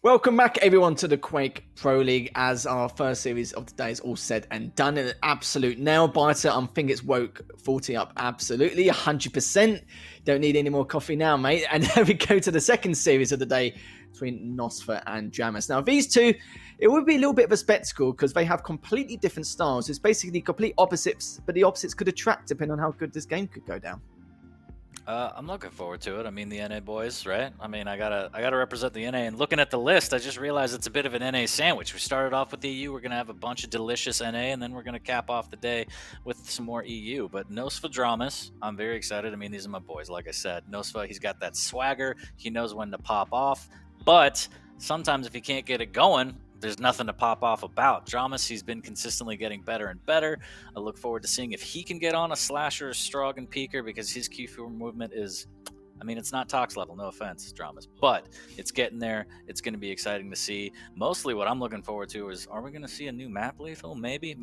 Welcome back, everyone, to the Quake Pro League as our first series of the day is all said and done. An absolute nail-biter. I think it's woke 40 up absolutely, 100%. Don't need any more coffee now, mate. And then we go to the second series of the day between nosfa and dramiS. Now, these two, it would be a little bit of a spectacle because they have completely different styles. It's basically complete opposites, but the opposites could attract depending on how good this game could go down. I'm looking forward to it. I mean, the NA boys, right? I mean, I gotta represent the NA. And looking at the list, I just realized it's a bit of an NA sandwich. We started off with EU. We're gonna have a bunch of delicious NA, and then we're gonna cap off the day with some more EU. But nosfa dramiS, I'm very excited. I mean, these are my boys. Like I said, nosfa, he's got that swagger. He knows when to pop off. But sometimes if you can't get it going, there's nothing to pop off about. dramiS, he's been consistently getting better and better. I look forward to seeing if he can get on a slasher, strog, and peeker because his Q4 movement is, I mean, it's not Tox level, no offense, dramiS, but it's getting there. It's going to be exciting to see. Mostly what I'm looking forward to is, are we going to see a new map lethal? Maybe.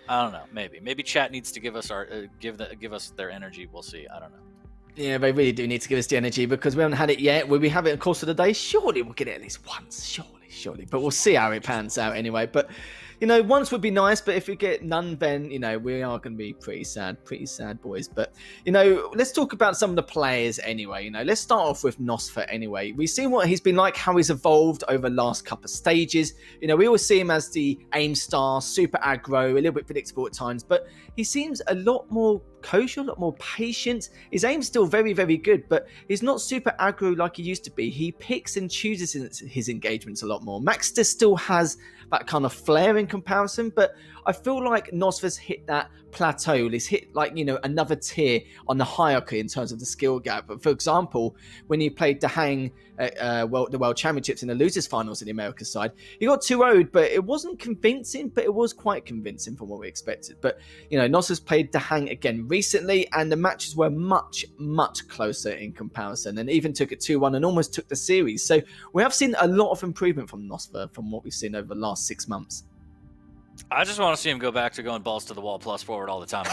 I don't know. Maybe chat needs to give us give us their energy. We'll see. I don't know. Yeah, they really do need to give us the energy because we haven't had it yet. Will we have it in the course of the day? Surely we'll get it at least once. Surely. But we'll see how it pans out anyway. But, once would be nice. But if we get none, then, we are going to be pretty sad boys. But, let's talk about some of the players anyway. Let's start off with nosfa anyway. We've seen what he's been like, how he's evolved over the last couple of stages. We always see him as the aim star, super aggro, a little bit predictable at times. But he seems a lot more kosher, a lot more patient. His aim's still very, very good, but he's not super aggro like he used to be. He picks and chooses his engagements a lot more. Maxter still has that kind of flair in comparison, but I feel like nosfa's hit that plateau. He's hit another tier on the hierarchy in terms of the skill gap. But for example, when he played Dahang at the World Championships in the losers finals in the Americas side, he got 2-0'd, but it wasn't convincing, but it was quite convincing from what we expected. But nosfa's played Dahang again recently, and the matches were much, much closer in comparison, and even took it 2-1 and almost took the series. So we have seen a lot of improvement from nosfa from what we've seen over the last 6 months. I just want to see him go back to going balls to the wall plus forward all the time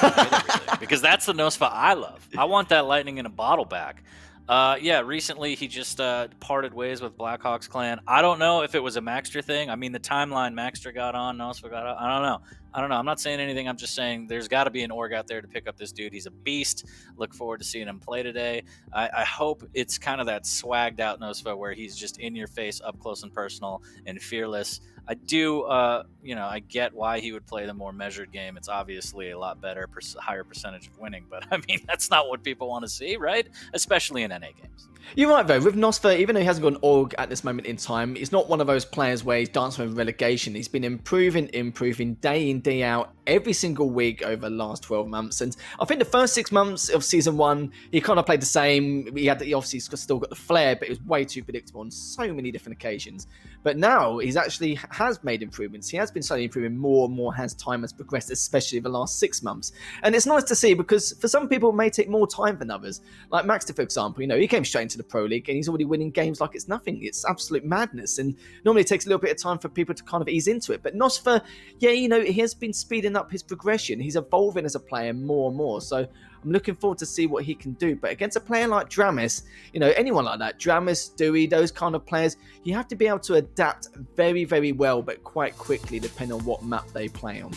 because that's the nosfa I love. I want that lightning in a bottle back. Recently he just parted ways with Blackhawks clan. I don't know if it was a Maxter thing. I mean, the timeline Maxter got on, nosfa got on. I don't know. I'm not saying anything. I'm just saying there's got to be an org out there to pick up this dude. He's a beast. Look forward to seeing him play today. I hope it's kind of that swagged out nosfa where he's just in your face, up close and personal, and fearless. I do, I get why he would play the more measured game. It's obviously a lot better, higher percentage of winning. But I mean, that's not what people want to see, right? Especially in NA games. You're right, though. With nosfa, even though he hasn't got an org at this moment in time, he's not one of those players where he's dancing with relegation. He's been improving day in, day out, every single week over the last 12 months. And I think the first 6 months of Season 1, he kind of played the same. He obviously still got the flair, but it was way too predictable on so many different occasions. But now he's actually has made improvements. He has been slowly improving more and more as time has progressed, especially the last 6 months. And it's nice to see because for some people it may take more time than others. Like Maxter, for example, he came straight into the Pro League and he's already winning games like it's nothing. It's absolute madness. And normally it takes a little bit of time for people to kind of ease into it. But nosfa, he has been speeding up his progression. He's evolving as a player more and more. So I'm looking forward to see what he can do. But against a player like dramiS, anyone like that, dramiS, Dewey, those kind of players, you have to be able to adapt very, very well, but quite quickly, depending on what map they play on.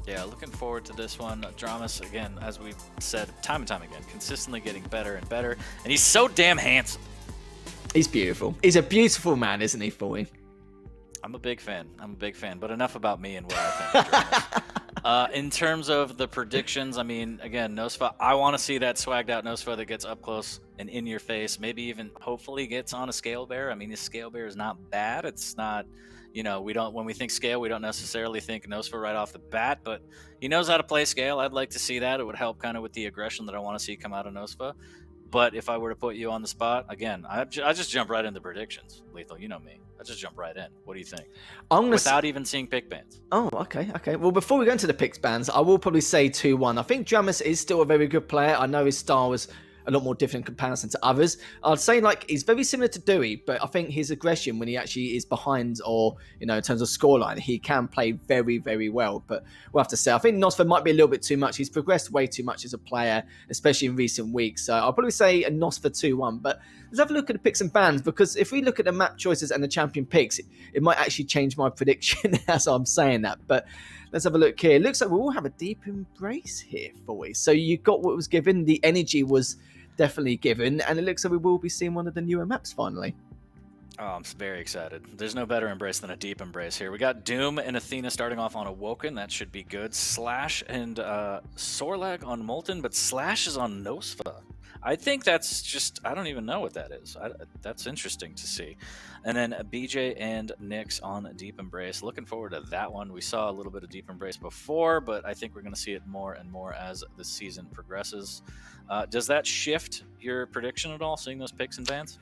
Yeah, looking forward to this one. dramiS, again, as we've said time and time again, consistently getting better and better. And he's so damn handsome. He's beautiful. He's a beautiful man, isn't he, Fully? I'm a big fan. But enough about me and what I think of dramiS. In terms of the predictions, I mean, again, nosfa, I want to see that swagged out nosfa that gets up close and in your face, maybe even hopefully gets on a scale bear. I mean, his scale bear is not bad. It's not, when we think scale, we don't necessarily think nosfa right off the bat, but he knows how to play scale. I'd like to see that. It would help kind of with the aggression that I want to see come out of nosfa. But if I were to put you on the spot, again, I just jump right into predictions. Lethal, you know me. I just jump right in. What do you think? Without even seeing pick bans. Oh, okay. Well, before we go into the picks bans, I will probably say 2-1. I think dramiS is still a very good player. I know his style was a lot more different in comparison to others. I'd say he's very similar to Dewey, but I think his aggression when he actually is behind or, in terms of scoreline, he can play very, very well. But we'll have to say, I think nosfa might be a little bit too much. He's progressed way too much as a player, especially in recent weeks. So I'll probably say a nosfa 2-1. But let's have a look at the picks and bans, because if we look at the map choices and the champion picks, it might actually change my prediction as I'm saying that. But let's have a look here. It looks like we all have a deep embrace here for you. So you got what was given. The energy was definitely given, and it looks like we will be seeing one of the newer maps finally. Oh, I'm very excited. There's no better embrace than a deep embrace here. We got Doom and Athena starting off on Awoken. That should be good. Slash and Sorlag on Molten, but Slash is on nosfa. I think that's just, I don't even know what that is. That's interesting to see. And then BJ and Nyx on Deep Embrace. Looking forward to that one. We saw a little bit of Deep Embrace before, but I think we're going to see it more and more as the season progresses. Does that shift your prediction at all, seeing those picks and bans?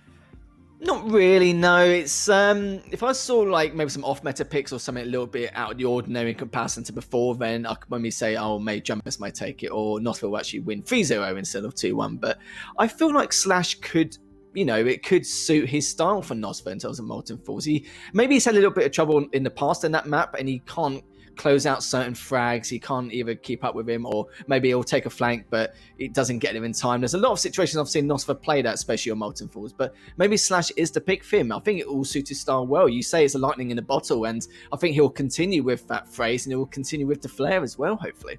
Not really, no. It's if I saw like maybe some off-meta picks or something a little bit out of the ordinary in comparison to before, then I could maybe say, oh, maybe dramiS might take it, or nosfa will actually win 3-0 instead of 2-1. But I feel like Slash could, it could suit his style for nosfa in terms of Molten Falls. Maybe he's had a little bit of trouble in the past in that map, and he can't close out certain frags. He can't either keep up with him, or maybe he'll take a flank, but it doesn't get him in time. There's a lot of situations I've seen nosfa play that, especially on Molten Falls, but maybe Slash is the pick for him. I think it will suit his style well. You say it's a lightning in a bottle, and I think he'll continue with that phrase, and he'll continue with the flare as well, hopefully.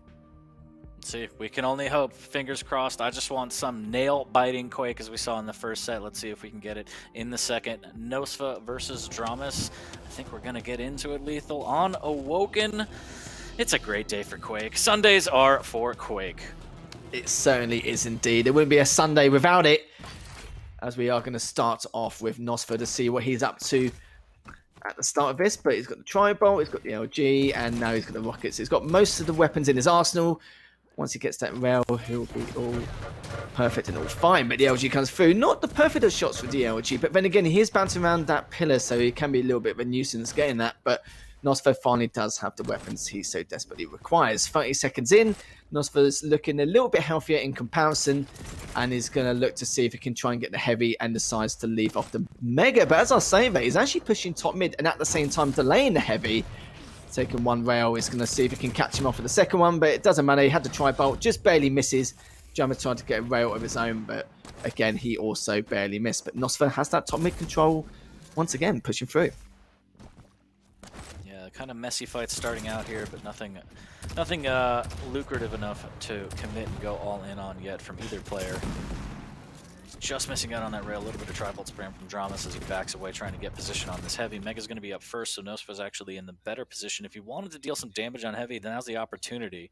See, we can only hope. Fingers crossed. I just want some nail-biting Quake as we saw in the first set. Let's see if we can get it in the second. nosfa versus dramiS. I think we're going to get into it, Lethal, on Awoken. It's a great day for Quake. Sundays are for Quake. It certainly is indeed. It wouldn't be a Sunday without it, as we are going to start off with nosfa to see what he's up to at the start of this. But he's got the Tri-Bolt, he's got the LG, and now he's got the rockets. He's got most of the weapons in his arsenal. Once he gets that rail, he'll be all perfect and all fine. But the LG comes through. Not the perfectest shots with the LG, but then again, he is bouncing around that pillar, so he can be a little bit of a nuisance getting that. But nosfa finally does have the weapons he so desperately requires. 30 seconds in, nosfa's looking a little bit healthier in comparison, and is going to look to see if he can try and get the heavy, and decides to leave off the mega. But as I was saying, he's actually pushing top mid and at the same time delaying the heavy. Taking one rail, is going to see if he can catch him off with the second one, but it doesn't matter. He had the Tri-Bolt, just barely misses. dramiS tried to get a rail of his own, but again, he also barely missed. But nosfa has that top mid control once again, pushing through. Yeah, kind of messy fights starting out here, but nothing lucrative enough to commit and go all in on yet from either player. Just missing out on that rail. A little bit of Tri-Bolt spam from dramiS as he backs away, trying to get position on this heavy. Mega's going to be up first, so nosfa's actually in the better position. If he wanted to deal some damage on heavy, then now's the opportunity.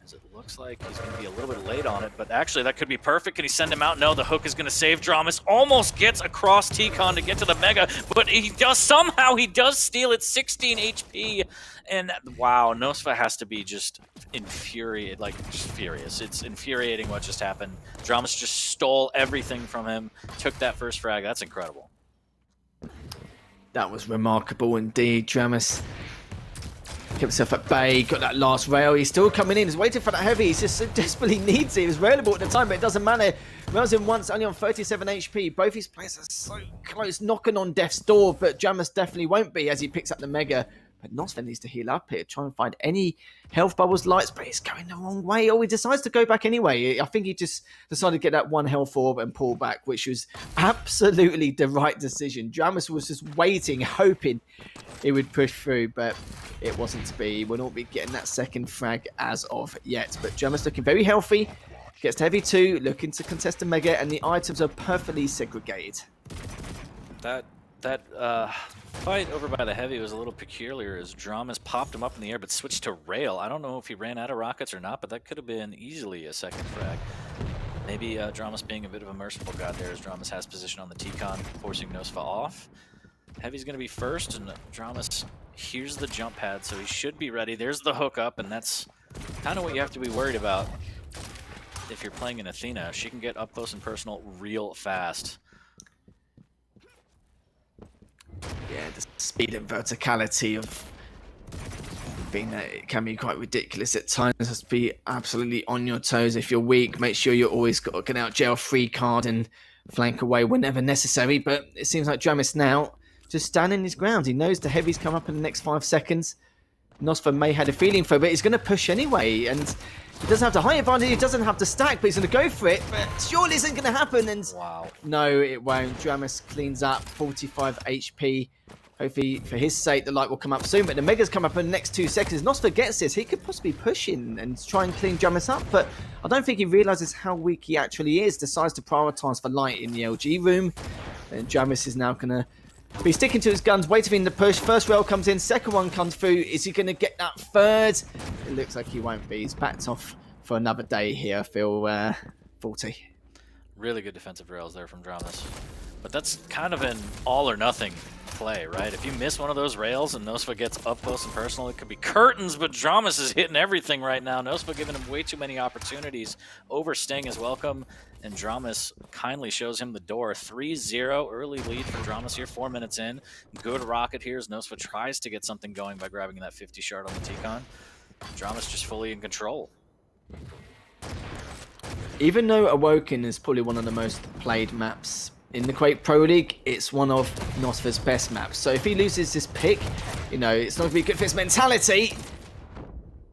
As it looks like he's going to be a little bit late on it, but actually that could be perfect. Can he send him out? No, the hook is going to save dramiS. Almost gets across T-Con to get to the Mega, but he does somehow, he does steal it, 16 HP. And wow, nosfa has to be just infuriated, like just furious. It's infuriating what just happened. dramiS just stole everything from him, took that first frag. That's incredible. That was remarkable indeed. dramiS kept himself at bay, got that last rail. He's still coming in, he's waiting for that heavy. He just so desperately needs it. It was available at the time, but it doesn't matter. Rails in once, only on 37 HP. Both his players are so close, knocking on death's door, but dramiS definitely won't be as he picks up the Mega. But nosfa needs to heal up here, try and find any health bubbles, lights, but he's going the wrong way. Oh, he decides to go back anyway. I think he just decided to get that one health orb and pull back, which was absolutely the right decision. dramiS was just waiting, hoping he would push through, but it wasn't to be. We'll not be getting that second frag as of yet. But dramiS looking very healthy, gets to heavy 2, looking to contest the Mega, and the items are perfectly segregated. That fight over by the heavy was a little peculiar as dramiS popped him up in the air but switched to rail. I don't know if he ran out of rockets or not, but that could have been easily a second frag. Maybe dramiS being a bit of a merciful god there as dramiS has position on the T-Con, forcing nosfa off. Heavy's going to be first, and dramiS here's the jump pad, so he should be ready. There's the hook up, and that's kind of what you have to be worried about if you're playing an Athena. She can get up close and personal real fast. Yeah, the speed and verticality of being that it can be quite ridiculous at times. It has to be absolutely on your toes. If you're weak, make sure you're always got to get out jail free card and flank away whenever necessary. But it seems like dramiS now just standing his ground. He knows the heavy's come up in the next 5 seconds. nosfa may have a feeling for it, but he's going to push anyway. And He doesn't have the height advantage, he doesn't have the stack, but he's going to go for it. But surely this isn't going to happen. And wow. No, it won't. dramiS cleans up 45 HP. Hopefully, for his sake, the light will come up soon. But the Mega's come up in the next 2 seconds. nosfa gets this. He could possibly push in and try and clean dramiS up. But I don't think he realizes how weak he actually is. Decides to prioritize for light in the LG room. And dramiS is now going to be sticking to his guns, waiting for the push. First rail comes in. Second one comes through. Is he going to get that third? It looks like he won't be. He's backed off for another day here, I feel 40. Really good defensive rails there from dramiS. But that's kind of an all or nothing play, right? If you miss one of those rails and nosfa gets up close and personal, it could be curtains, but dramiS is hitting everything right now. nosfa giving him way too many opportunities, overstaying his welcome, and dramiS kindly shows him the door. 3-0, early lead for dramiS here, 4 minutes in. Good rocket here as nosfa tries to get something going by grabbing that 50 shard on the T-Con. dramiS just fully in control. Even though Awoken is probably one of the most played maps in the Quake Pro League, it's one of nosfa's best maps. So if he loses this pick, you know, it's not going to be good for his mentality.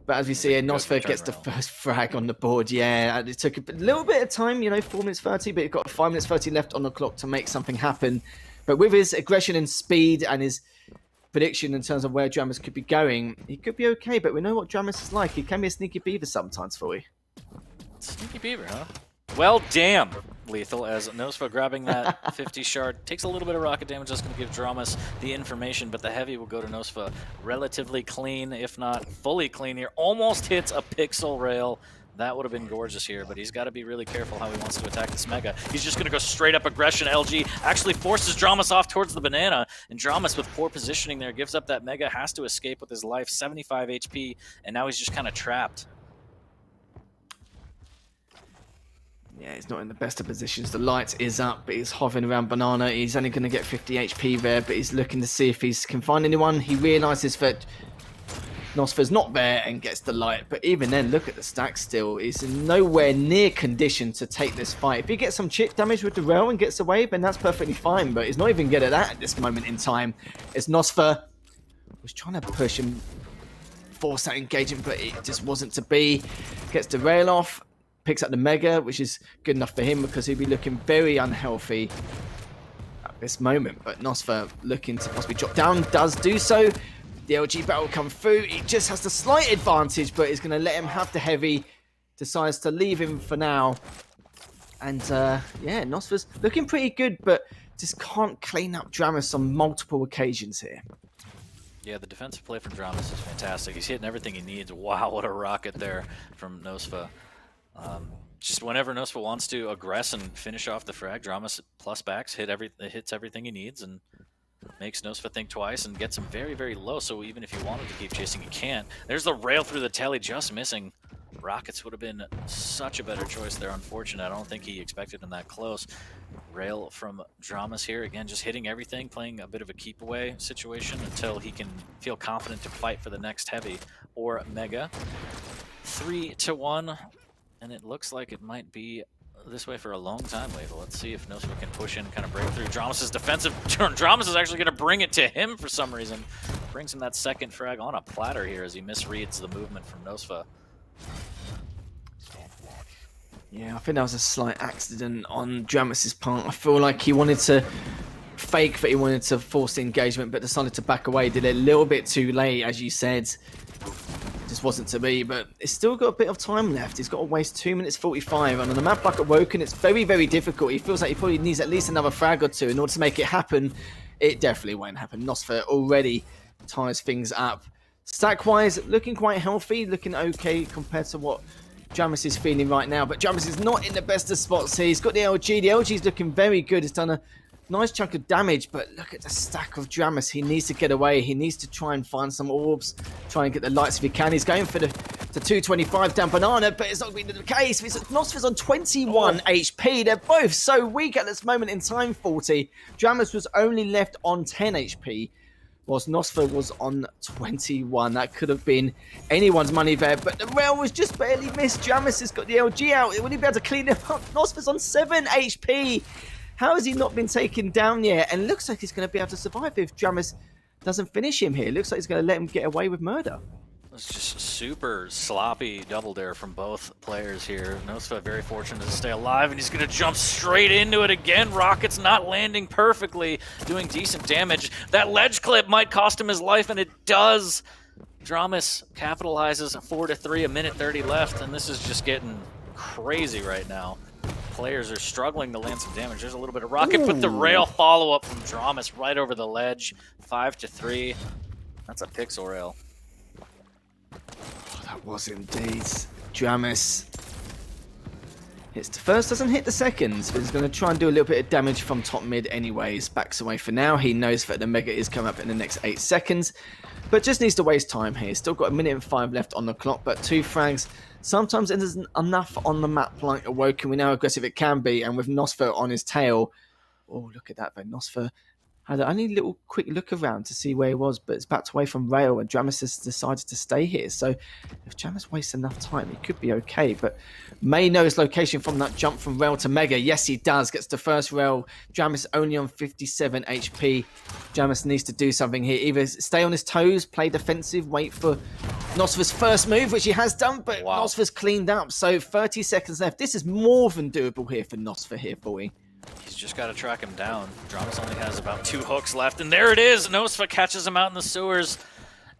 But as we see here, nosfa gets the first frag on the board. Yeah, and it took a little bit of time, you know, 4 minutes 30, but he's got 5 minutes 30 left on the clock to make something happen. But with his aggression and speed and his prediction in terms of where dramiS could be going, he could be okay. But we know what dramiS is like. He can be a sneaky beaver sometimes for you. Sneaky beaver, huh? Well, damn, Lethal, as nosfa grabbing that 50 shard. Takes a little bit of rocket damage, just going to give dramiS the information, but the heavy will go to nosfa relatively clean, if not fully clean here. Almost hits a pixel rail. That would have been gorgeous here, but he's got to be really careful how he wants to attack this Mega. He's just going to go straight up aggression. LG actually forces dramiS off towards the banana, and dramiS with poor positioning there gives up that Mega, has to escape with his life, 75 HP, and now he's just kind of trapped. Yeah, he's not in the best of positions. The light is up, but he's hovering around banana. He's only going to get 50 HP there, but he's looking to see if he can find anyone. He realizes that nosfa's not there and gets the light. But even then, look at the stack still. He's in nowhere near condition to take this fight. If he gets some chip damage with the rail and gets away, then that's perfectly fine. But he's not even good at that at this moment in time. As nosfa was trying to push and force that engagement, but it just wasn't to be. Gets the rail off. Picks up the Mega, which is good enough for him because he'd be looking very unhealthy at this moment. But nosfa looking to possibly drop down, does do so. The LG battle come through. He just has the slight advantage, but he's going to let him have the heavy. Decides to leave him for now. And yeah, nosfa's looking pretty good, but just can't clean up dramiS on multiple occasions here. Yeah, the defensive play from dramiS is fantastic. He's hitting everything he needs. Wow, what a rocket there from nosfa. Just whenever nosfa wants to aggress and finish off the frag, dramiS plus backs hits everything he needs and makes nosfa think twice and gets him very, very low. So even if he wanted to keep chasing, he can't. There's the rail through the telly, just missing. Rockets would have been such a better choice there. Unfortunate. I don't think he expected him that close. Rail from dramiS here again, just hitting everything, playing a bit of a keep away situation until he can feel confident to fight for the next heavy or Mega. 3-1. And it looks like it might be this way for a long time, Lethal. Let's see if nosfa can push in and kind of break through. dramiS' defensive turn. dramiS is actually going to bring it to him for some reason. Brings him that second frag on a platter here as he misreads the movement from nosfa. Yeah, I think that was a slight accident on dramiS' part. I feel like he wanted to fake that he wanted to force the engagement, but decided to back away. Did it a little bit too late, as you said. Just wasn't to be, but it's still got a bit of time left. He's got to waste 2 minutes 45, and on a map like Awoken, it's very, very difficult. He feels like he probably needs at least another frag or two in order to make it happen. It definitely won't happen. nosfa already ties things up. Stack-wise, looking quite healthy, looking okay compared to what dramiS is feeling right now, but dramiS is not in the best of spots here. He's got the LG. The LG is looking very good. He's done a nice chunk of damage, but look at the stack of dramiS. He needs to get away. He needs to try and find some orbs, try and get the lights if he can. He's going for the 225 down banana, but it's not going to be the case. nosfa's on 21 HP. They're both so weak at this moment in time, 40. dramiS was only left on 10 HP, whilst nosfa was on 21. That could have been anyone's money there, but the rail was just barely missed. dramiS has got the LG out. Will he be able to clean him up? nosfa's on 7 HP. How has he not been taken down yet? And looks like he's going to be able to survive if dramiS doesn't finish him here. Looks like he's going to let him get away with murder. It's just super sloppy double dare from both players here. nosfa very fortunate to stay alive, and he's going to jump straight into it again. Rocket's not landing perfectly, doing decent damage. That ledge clip might cost him his life, and it does. dramiS capitalizes 4-3, a minute 30 left, and this is just getting crazy right now. Players are struggling to land some damage. There's a little bit of Rocket, but the rail follow-up from dramiS right over the ledge. 5-3. That's a pixel rail. That was indeed dramiS. Hits the first, doesn't hit the seconds, but he's going to try and do a little bit of damage from top mid anyways. Backs away for now. He knows that the Mega is coming up in the next 8 seconds, but just needs to waste time here. Still got a minute and 5 left on the clock, but 2 frags. Sometimes it isn't enough on the map like Awoken. We know how aggressive it can be, and with nosfa on his tail. Oh, look at that, though. nosfa had only a little quick look around to see where he was, but it's backed away from rail, and dramiS has decided to stay here. So if dramiS wastes enough time, he could be okay. But may know his location from that jump from rail to Mega. Yes, he does. Gets the first rail. dramiS only on 57 HP. dramiS needs to do something here. Either stay on his toes, play defensive, wait for nosfa's first move, which he has done, but nosfa's cleaned up. So 30 seconds left. This is more than doable here for nosfa here, boy. He's just got to track him down. dramiS only has about 2 hooks left, and there it is! nosfa catches him out in the sewers.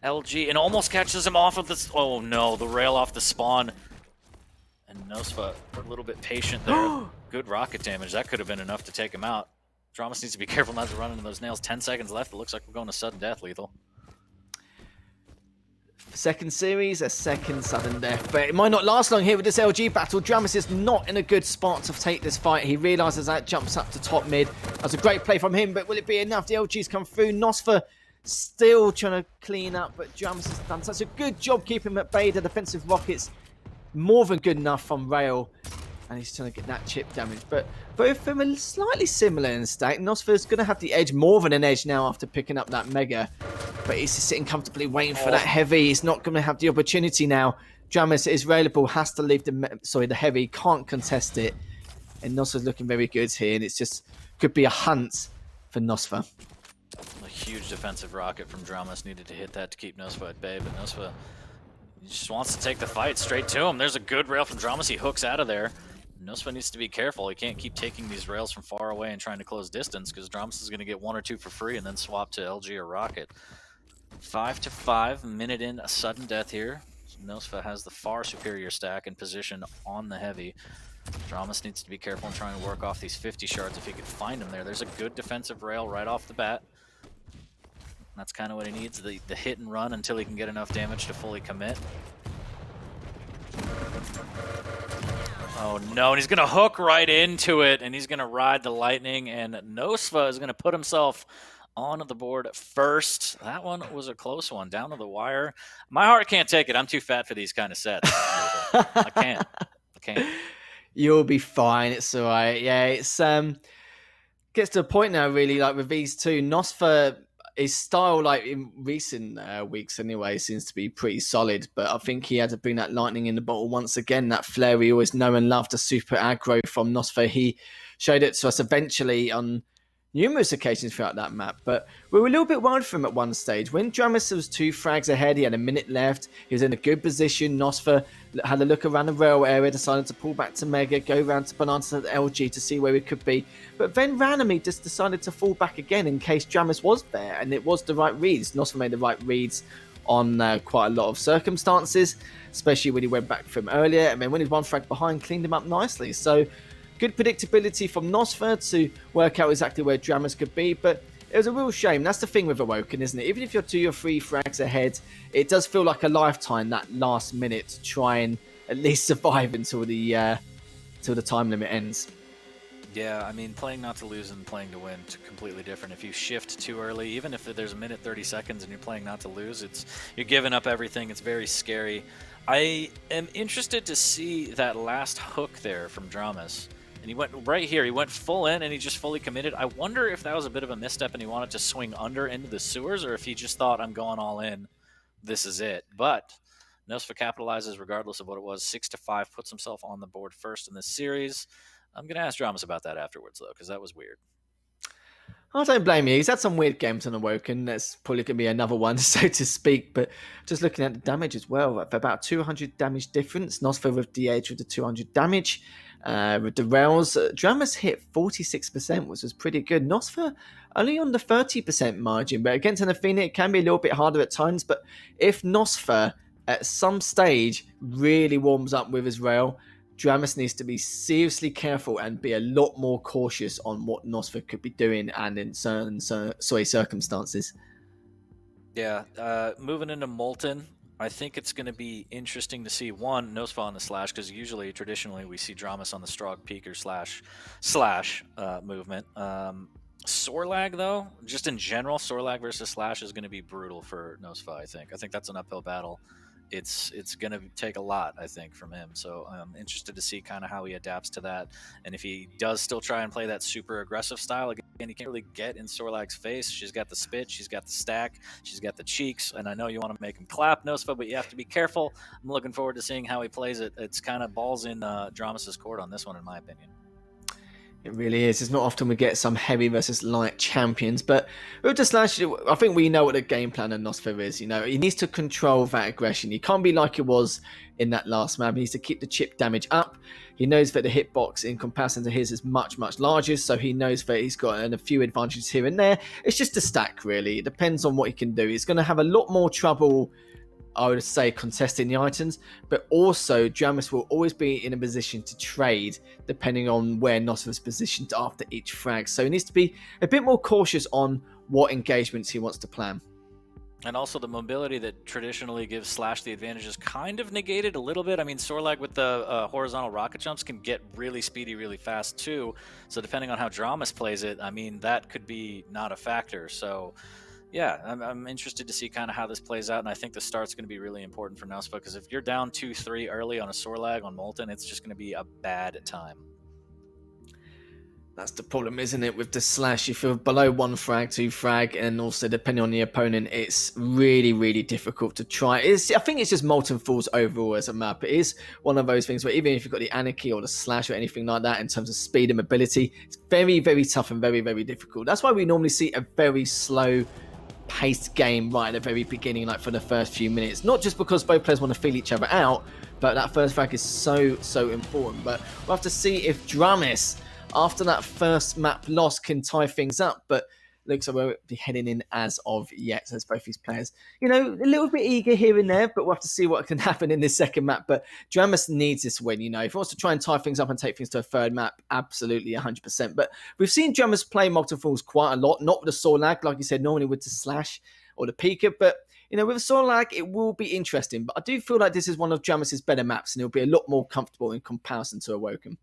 LG, and almost catches him off of the... Oh no, the rail off the spawn. And nosfa, a little bit patient there. Good rocket damage. That could have been enough to take him out. dramiS needs to be careful not to run into those nails. 10 seconds left. It looks like we're going to sudden death, Lethal. Second series, a second sudden death, but it might not last long here with this LG battle. dramiS is not in a good spot to take this fight. He realizes that, jumps up to top mid. That's a great play from him, but will it be enough? The LG's come through. nosfa still trying to clean up, but dramiS has done such a good job keeping him at bay. The defensive rockets more than good enough from rail, and he's trying to get that chip damage. But both of them are slightly similar in stack. nosfa's going to have the edge, more than an edge now after picking up that Mega. But he's just sitting comfortably waiting for that heavy. He's not going to have the opportunity now. dramiS is available, has to leave the heavy, can't contest it. And nosfa's looking very good here, and it's just could be a hunt for nosfa. A huge defensive rocket from dramiS needed to hit that to keep nosfa at bay, but nosfa just wants to take the fight straight to him. There's a good rail from dramiS. He hooks out of there. nosfa needs to be careful. He can't keep taking these rails from far away and trying to close distance, because dramiS is going to get 1 or 2 for free and then swap to LG or Rocket. 5-5, minute in, a sudden death here. nosfa has the far superior stack and position on the heavy. dramiS needs to be careful and trying to work off these 50 shards if he can find them there. There's a good defensive rail right off the bat. That's kind of what he needs, the hit and run until he can get enough damage to fully commit. Oh no, and he's going to hook right into it, and he's going to ride the lightning, and nosfa is going to put himself on the board first. That one was a close one, down to the wire. My heart can't take it. I'm too fat for these kind of sets. I can't. You'll be fine. It's all right. Yeah, it's gets to a point now, really, like with these two. nosfa, his style, like in recent weeks anyway, seems to be pretty solid. But I think he had to bring that lightning in the bottle once again. That flair we always know and love, the super aggro from nosfa. He showed it to us eventually on numerous occasions throughout that map, but we were a little bit worried for him at one stage. When dramiS was 2 frags ahead, he had a minute left, he was in a good position. nosfa had a look around the rail area, decided to pull back to Mega, go around to Banana to LG to see where we could be, but then randomly just decided to fall back again in case dramiS was there, and it was the right reads. nosfa made the right reads on quite a lot of circumstances, especially when he went back from earlier, and then when he's 1 frag behind, cleaned him up nicely. So good predictability from nosfa to work out exactly where dramiS could be, but it was a real shame. That's the thing with Awoken, isn't it? Even if you're 2 or 3 frags ahead, it does feel like a lifetime, that last minute, to try and at least survive until the time limit ends. Yeah, I mean, playing not to lose and playing to win is completely different. If you shift too early, even if there's a minute 30 seconds and you're playing not to lose, you're giving up everything. It's very scary. I am interested to see that last hook there from dramiS. And he went right here. He went full in, and he just fully committed. I wonder if that was a bit of a misstep and he wanted to swing under into the sewers, or if he just thought, I'm going all in. This is it. But nosfa capitalizes regardless of what it was. 6-5, puts himself on the board first in this series. I'm going to ask dramiS about that afterwards, though, because that was weird. I don't blame you. He's had some weird games on Awoken. That's probably going to be another one, so to speak. But just looking at the damage as well, about 200 damage difference. nosfa with the edge with the 200 damage. With the rails, dramiS hit 46%, which was pretty good. nosfa only on the 30% margin, but against an Athena, it can be a little bit harder at times. But if nosfa at some stage really warms up with his rail, dramiS needs to be seriously careful and be a lot more cautious on what nosfa could be doing and in certain circumstances. Yeah, moving into Molten, I think it's going to be interesting to see one nosfa on the slash, because usually traditionally we see dramiS on the Strog Peaker slash movement. Sorlag though, just in general, Sorlag versus slash is going to be brutal for nosfa. I think that's an uphill battle. It's going to take a lot, I think, from him. So I'm interested to see kind of how he adapts to that. And if he does still try and play that super aggressive style, again, he can't really get in Sorlag's face. She's got the spit, she's got the stack, she's got the cheeks. And I know you want to make him clap, nosfa, but you have to be careful. I'm looking forward to seeing how he plays it. It's kind of balls in dramiS's court on this one, in my opinion. It really is. It's not often we get some heavy versus light champions, but with the slash, I think we know what the game plan of nosfa is. You know, he needs to control that aggression. He can't be like it was in that last map. He needs to keep the chip damage up. He knows that the hitbox in comparison to his is much, much larger, so he knows that he's got a few advantages here and there. It's just a stack, really. It depends on what he can do. He's going to have a lot more trouble, I would say, contesting the items, but also dramiS will always be in a position to trade depending on where nosfa's positioned after each frag. So he needs to be a bit more cautious on what engagements he wants to plan. And also the mobility that traditionally gives slash the advantage is kind of negated a little bit. I mean, Sorlag with the horizontal rocket jumps can get really speedy really fast too. So depending on how dramiS plays it, I mean, that could be not a factor. So yeah, I'm interested to see kind of how this plays out, and I think the start's going to be really important for nosfa, because if you're down 2-3 early on a Sorlag on Molten, it's just going to be a bad time. That's the problem, isn't it, with the slash? If you're below 1 frag, 2 frag, and also depending on the opponent, it's really, really difficult to try. I think it's just Molten Falls overall as a map. It is one of those things where even if you've got the Anarchy or the slash or anything like that in terms of speed and mobility, it's very, very tough and very, very difficult. That's why we normally see a very slow paced game right at the very beginning, like for the first few minutes. Not just because both players want to feel each other out, but that first frag is so important. But we'll have to see if dramiS, after that first map loss, can tie things up. But looks like we'll be heading in as of yet, as both these players, you know, a little bit eager here and there, but we'll have to see what can happen in this second map. But dramiS needs this win, you know. If he wants to try and tie things up and take things to a third map, absolutely 100%. But we've seen dramiS play Molten Falls quite a lot, not with the Sorlag, like you said, normally with the slash or the Peaker, but you know, with Sorlag, it will be interesting. But I do feel like this is one of dramis's better maps, and it'll be a lot more comfortable in comparison to Awoken.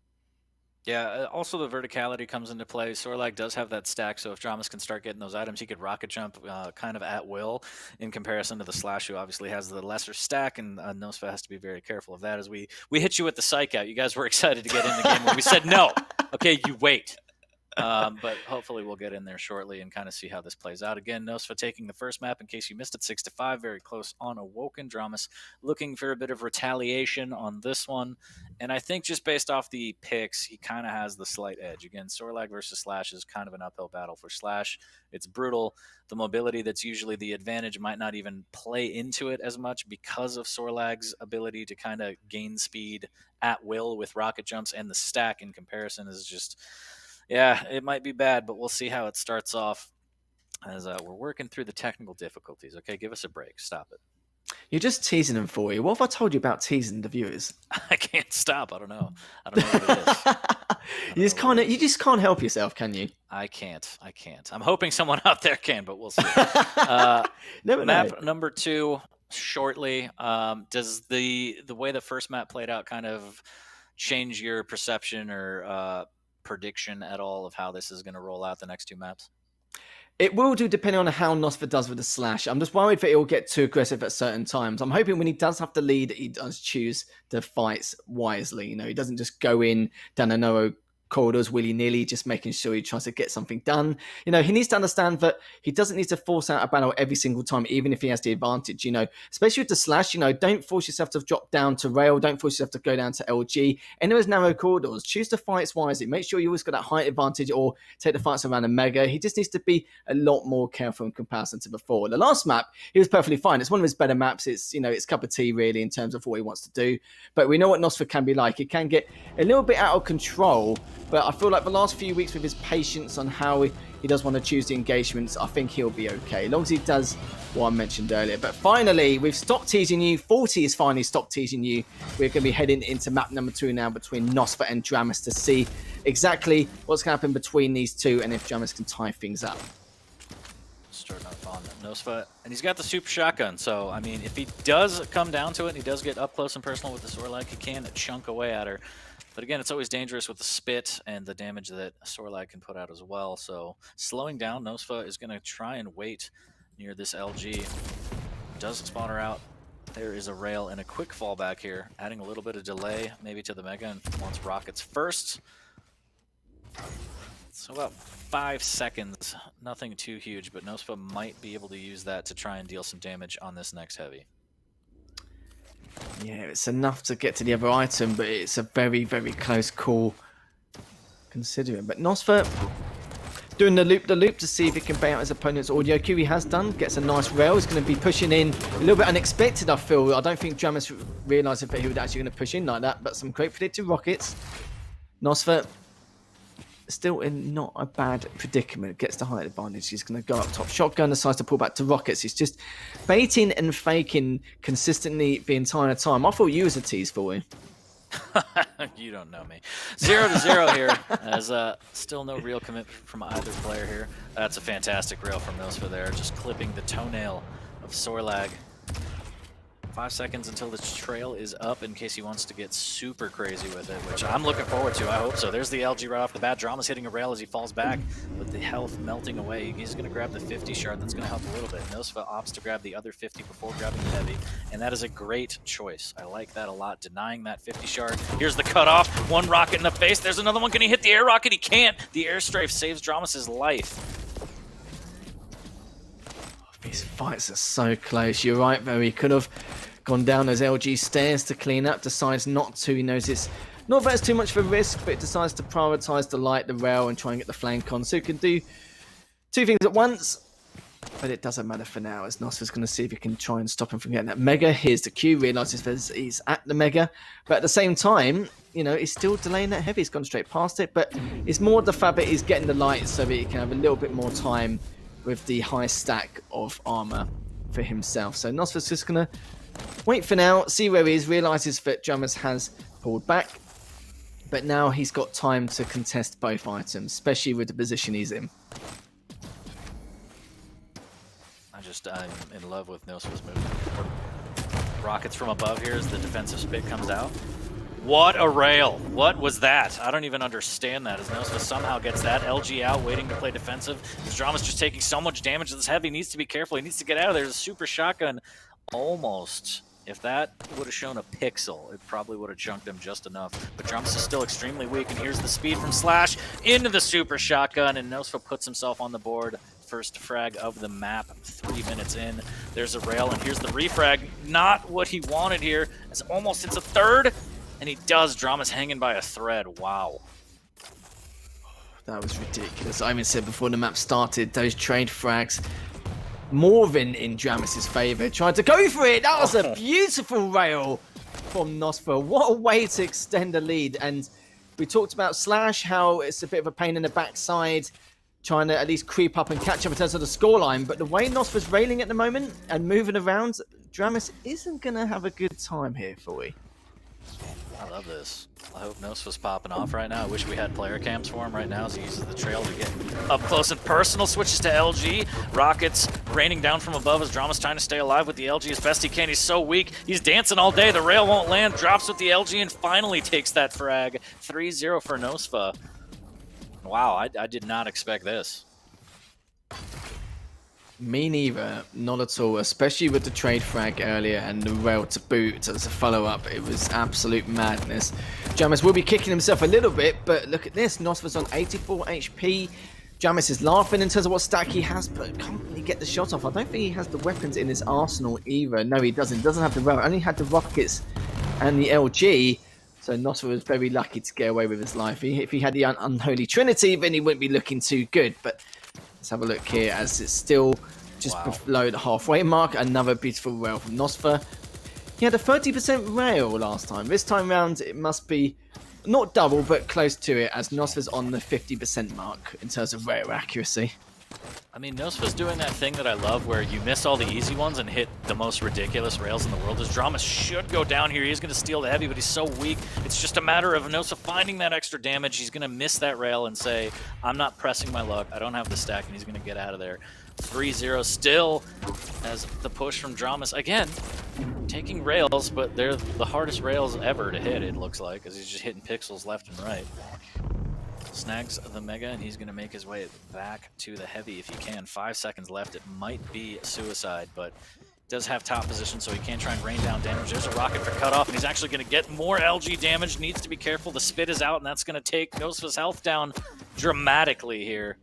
Yeah, also the verticality comes into play. Sorlag does have that stack, so if dramiS can start getting those items, he could rocket jump kind of at will, in comparison to the slash, who obviously has the lesser stack, and nosfa has to be very careful of that. As we hit you with the psych out, you guys were excited to get in the game when we said no. Okay, you wait. But hopefully we'll get in there shortly and kind of see how this plays out. Again, nosfa taking the first map in case you missed it, 6-5, very close on Awoken. dramiS looking for a bit of retaliation on this one, and I think just based off the picks, he kind of has the slight edge. Again, Sorlag versus slash is kind of an uphill battle for slash. It's brutal. The mobility that's usually the advantage might not even play into it as much because of Sorlag's ability to kind of gain speed at will with rocket jumps, and the stack in comparison is just, yeah, it might be bad, but we'll see how it starts off as we're working through the technical difficulties. Okay, give us a break. Stop it. You're just teasing them for you. What have I told you about teasing the viewers? I can't stop. I don't know what it is. You just can't help yourself, can you? I can't. I'm hoping someone out there can, but we'll see. Map number 2 shortly. Does the way the first map played out kind of change your perception or prediction at all of how this is going to roll out the next 2 maps? It will do, depending on how nosfa does with the slash. I'm just worried that it will get too aggressive at certain times. I'm hoping when he does have to lead, he does choose to fight wisely. You know, he doesn't just go in down a corridors willy-nilly, just making sure he tries to get something done. You know, he needs to understand that he doesn't need to force out a battle every single time, even if he has the advantage, you know, especially with the slash. You know, don't force yourself to drop down to rail, don't force yourself to go down to LG. In those narrow corridors, choose the fights wisely. Make sure you always got that height advantage, or take the fights around a mega. He just needs to be a lot more careful in comparison to before. The last map, he was perfectly fine. It's one of his better maps. It's, you know, it's cup of tea really in terms of what he wants to do. But we know what nosfa can be like. It can get a little bit out of control, but I feel like the last few weeks with his patience on how he does want to choose the engagements, I think he'll be okay, as long as he does what I mentioned earlier. But finally, we've stopped teasing you. 40 is finally stopped teasing you. We're going to be heading into map number 2 now between nosfa and dramiS to see exactly what's going to happen between these two and if dramiS can tie things up. Starting off on nosfa, and he's got the super shotgun, so I mean, if he does come down to it and he does get up close and personal with the Sorlag, he can chunk away at her. But again, it's always dangerous with the spit and the damage that Sorlag can put out as well. So slowing down, nosfa is going to try and wait near this LG. Does spot her out. There is a rail and a quick fallback here, adding a little bit of delay maybe to the mega, and wants rockets first. So about 5 seconds, nothing too huge, but nosfa might be able to use that to try and deal some damage on this next heavy. Yeah, it's enough to get to the other item, but it's a very, very close call considering. But nosfa doing the loop to see if he can bait out his opponent's audio cue. He has done, gets a nice rail. He's going to be pushing in a little bit unexpected, I feel. I don't think dramiS realised that he was actually going to push in like that, but some great predicted rockets. nosfa still in not a bad predicament. Gets the height advantage. He's going to go up top. Shotgun decides to pull back to rockets. He's just baiting and faking consistently the entire time. I thought you was a tease for him. You don't know me. 0-0 here, as still no real commitment from either player here. That's a fantastic rail from nosfa there, just clipping the toenail of Sorlag. 5 seconds until the trail is up in case he wants to get super crazy with it, which I'm looking forward to. I hope so. There's the LG right off the bat. dramiS hitting a rail as he falls back, with the health melting away. He's going to grab the 50 shard. That's going to help a little bit. nosfa opts to grab the other 50 before grabbing the heavy, and that is a great choice. I like that a lot, denying that 50 shard. Here's the cutoff. One rocket in the face. There's another one. Can he hit the air rocket? He can't. The air strafe saves dramis's life. These fights are so close. You're right, though. He could have gone down those LG stairs to clean up, decides not to. He knows it's not that it's too much of a risk, but decides to prioritise the light, the rail, and try and get the flank on. So he can do 2 things at once, but it doesn't matter for now, as nosfa's going to see if he can try and stop him from getting that mega. Here's the Q, realises he's at the mega, but at the same time, you know, he's still delaying that heavy. He's gone straight past it, but it's more the fact that he's getting the light so that he can have a little bit more time with the high stack of armor for himself. So nosfa's just going to wait for now, see where he is, realises that dramiS has pulled back, but now he's got time to contest both items, especially with the position he's in. I'm in love with nosfa's movement. Rockets from above here as the defensive spit comes out. What a rail. What was that? I don't even understand that, as nosfa somehow gets that. LG out, waiting to play defensive. As dramiS just taking so much damage. This heavy needs to be careful. He needs to get out of there. There's a super shotgun. Almost. If that would have shown a pixel, it probably would have chunked him just enough. But dramiS is still extremely weak, and here's the speed from Slash into the super shotgun, and nosfa puts himself on the board. First frag of the map, 3 minutes in. There's a rail, and here's the refrag. Not what he wanted here, as almost hits a third, and he does. dramiS hanging by a thread. Wow. That was ridiculous. I even said before the map started, those trade frags more than in dramis's favour. Tried to go for it. That was a beautiful rail from nosfa. What a way to extend the lead. And we talked about Slash, how it's a bit of a pain in the backside, trying to at least creep up and catch up in terms of the scoreline. But the way nosfa's railing at the moment and moving around, dramiS isn't going to have a good time here for you. I love this. I hope nosfa's popping off right now. I wish we had player cams for him right now as he uses the trail to get up close and personal. Switches to LG. Rockets raining down from above as dramiS trying to stay alive with the LG as best he can. He's so weak. He's dancing all day. The rail won't land. Drops with the LG and finally takes that frag. 3-0 for nosfa. Wow, I did not expect this. Me neither, not at all, especially with the trade frag earlier and the rail to boot as a follow-up. It was absolute madness. dramiS will be kicking himself a little bit, but look at this. nosfa's on 84 HP. dramiS is laughing in terms of what stack he has, but can't really get the shot off. I don't think he has the weapons in his arsenal either. No, he doesn't. He doesn't have the rail. Only had the rockets and the LG. So nosfa was very lucky to get away with his life. If he had the unholy trinity, then he wouldn't be looking too good. But let's have a look here as it's still just below the halfway mark. Another beautiful rail from nosfa. He had a 30% rail last time. This time round, it must be not double, but close to it, as nosfa's on the 50% mark in terms of rail accuracy. I mean, nosfa's doing that thing that I love where you miss all the easy ones and hit the most ridiculous rails in the world. His dramiS should go down here. He's going to steal the heavy, but he's so weak. It's just a matter of nosfa finding that extra damage. He's going to miss that rail and say, I'm not pressing my luck. I don't have the stack, and he's going to get out of there. 3-0 still as the push from dramiS. Again, taking rails, but they're the hardest rails ever to hit, it looks like, because he's just hitting pixels left and right. Snags the Mega, and he's going to make his way back to the heavy if he can. 5 seconds left. It might be suicide, but does have top position, so he can try and rain down damage. There's a rocket for cutoff, and he's actually going to get more LG damage. Needs to be careful. The spit is out, and that's going to take nosfa's health down dramatically here.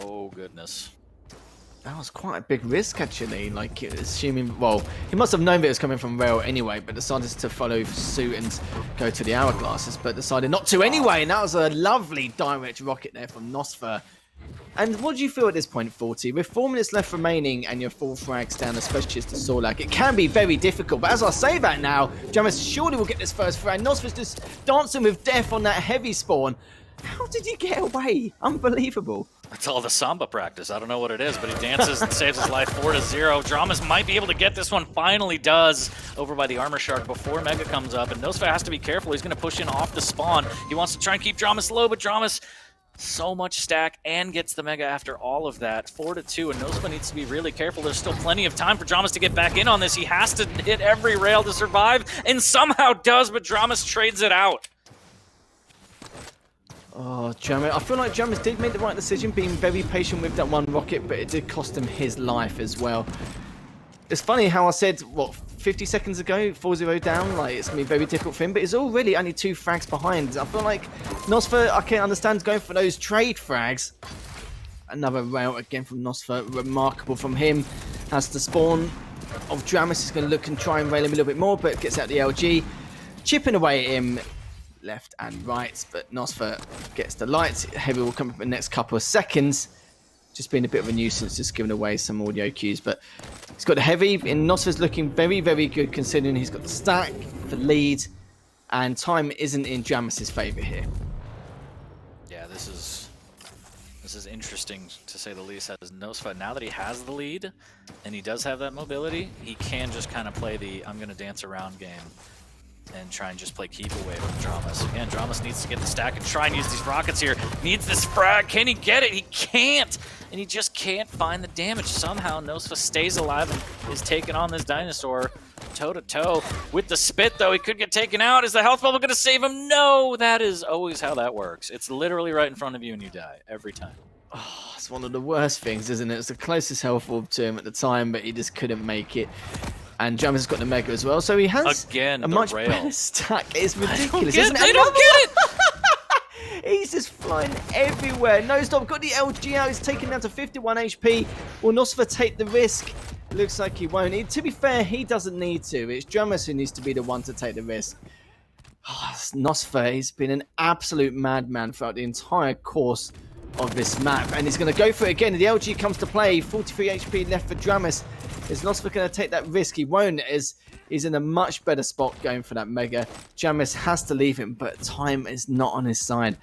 Oh, goodness. That was quite a big risk, actually. Like, assuming, well, he must have known that it was coming from rail anyway, but decided to follow suit and go to the hourglasses, but decided not to anyway. And that was a lovely direct rocket there from nosfa. And what do you feel at this point, 40? With 4 minutes left remaining and your 4 frags down, especially as the Sorlag, it can be very difficult. But as I say that now, dramiS surely will get this first frag. nosfa's just dancing with death on that heavy spawn. How did he get away? Unbelievable. It's all the Samba practice. I don't know what it is, but he dances and saves his life 4-0. dramiS might be able to get this one. Finally does over by the Armor Shark before Mega comes up. And nosfa has to be careful. He's going to push in off the spawn. He wants to try and keep dramiS low, but dramiS so much stack and gets the Mega after all of that. 4-2, and nosfa needs to be really careful. There's still plenty of time for dramiS to get back in on this. He has to hit every rail to survive, and somehow does, but dramiS trades it out. Oh, dramiS. I feel like dramiS did make the right decision, being very patient with that one rocket, but it did cost him his life as well. It's funny how I said, what, 50 seconds ago, 4-0 down, like it's going to be very difficult for him, but it's already only 2 frags behind. I feel like nosfa, I can understand going for those trade frags. Another rail again from nosfa, remarkable from him. Has the spawn of dramiS, is going to look and try and rail him a little bit more, but gets out the LG. Chipping away at him left and right, but nosfa gets the light. Heavy will come up in the next couple of seconds. Just being a bit of a nuisance, just giving away some audio cues, but he's got the heavy, and nosfa's looking very good considering he's got the stack, the lead, and time isn't in dramis's favor here. Yeah, this is interesting to say the least. As nosfa, now that he has the lead and he does have that mobility, he can just kind of play the I'm gonna dance around game and try and just play keep away with dramiS. Again, dramiS needs to get the stack and try and use these rockets here. Needs this frag. Can he get it? He can't. And he just can't find the damage. Somehow, nosfa stays alive and is taking on this dinosaur toe-to-toe. With the spit, though, he could get taken out. Is the health bubble going to save him? No! That is always how that works. It's literally right in front of you and you die. Every time. Oh, it's one of the worst things, isn't it? It's the closest health orb to him at the time, but he just couldn't make it. And dramiS has got the Mega as well, so he has a much better stack. It's ridiculous, isn't it? They don't get it! He's just flying everywhere. No stop, got the LG out. He's taken down to 51 HP. Will nosfa take the risk? Looks like he won't. To be fair, he doesn't need to. It's dramiS who needs to be the one to take the risk. Oh, nosfa, he's been an absolute madman throughout the entire course of this map, and he's going to go for it again. The LG comes to play. 43 HP left for dramiS. Is nosfa going to take that risk? He won't, as he's in a much better spot going for that Mega. dramiS has to leave him, but time is not on his side.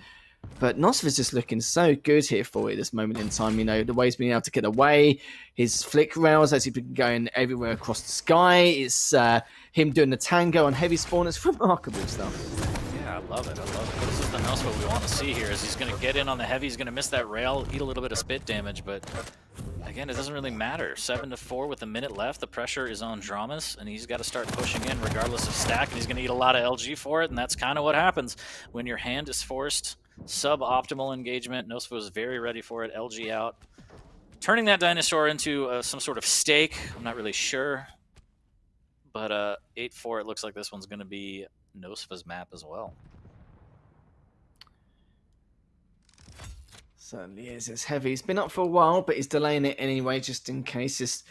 But nosfa's just looking so good here for you this moment in time. You know, the way he's been able to get away, his flick rails as he's been going everywhere across the sky. It's him doing the tango on heavy spawn. It's remarkable stuff. Yeah, I love it. I love it. This is the nosfa we want to see here. Is he's going to get in on the heavy. He's going to miss that rail, eat a little bit of spit damage, but again, it doesn't really matter. 7-4 with a minute left. The pressure is on dramiS, and he's got to start pushing in regardless of stack, and he's going to eat a lot of LG for it, and that's kind of what happens when your hand is forced. Suboptimal engagement. nosfa was very ready for it. LG out. turning that dinosaur into some sort of steak. I'm not really sure. But 8-4, it looks like this one's going to be nosfa's map as well. Certainly is. It's heavy. It's been up for a while, but he's delaying it anyway, just in case. Just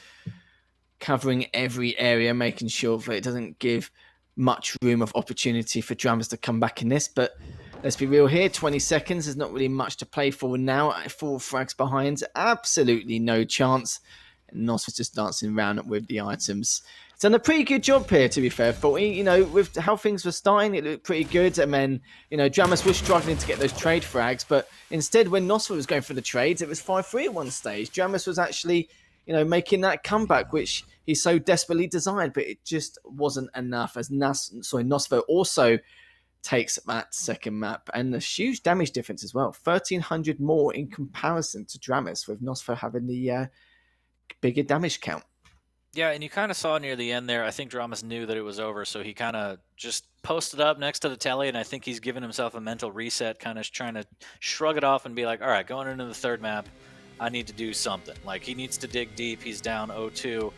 covering every area, making sure that it doesn't give much room of opportunity for dramiS to come back in this. But let's be real here. 20 seconds. There's not really much to play for now. 4 frags behind. Absolutely no chance. And nosfa's just dancing around with the items. It's done a pretty good job here, to be fair. 40, you know, with how things were starting, it looked pretty good. And then, you know, dramiS was struggling to get those trade frags. But instead, when nosfa was going for the trades, it was 5-3 at one stage. dramiS was actually, you know, making that comeback, which he so desperately desired. But it just wasn't enough, as nosfa also takes that second map. And a huge damage difference as well. 1,300 more in comparison to dramiS, with nosfa having the bigger damage count. Yeah, and you kind of saw near the end there, I think dramiS knew that it was over, so he kind of just posted up next to the telly, and I think he's given himself a mental reset, kind of trying to shrug it off and be like, all right, going into the third map, I need to do something. Like, he needs to dig deep. He's down 0-2,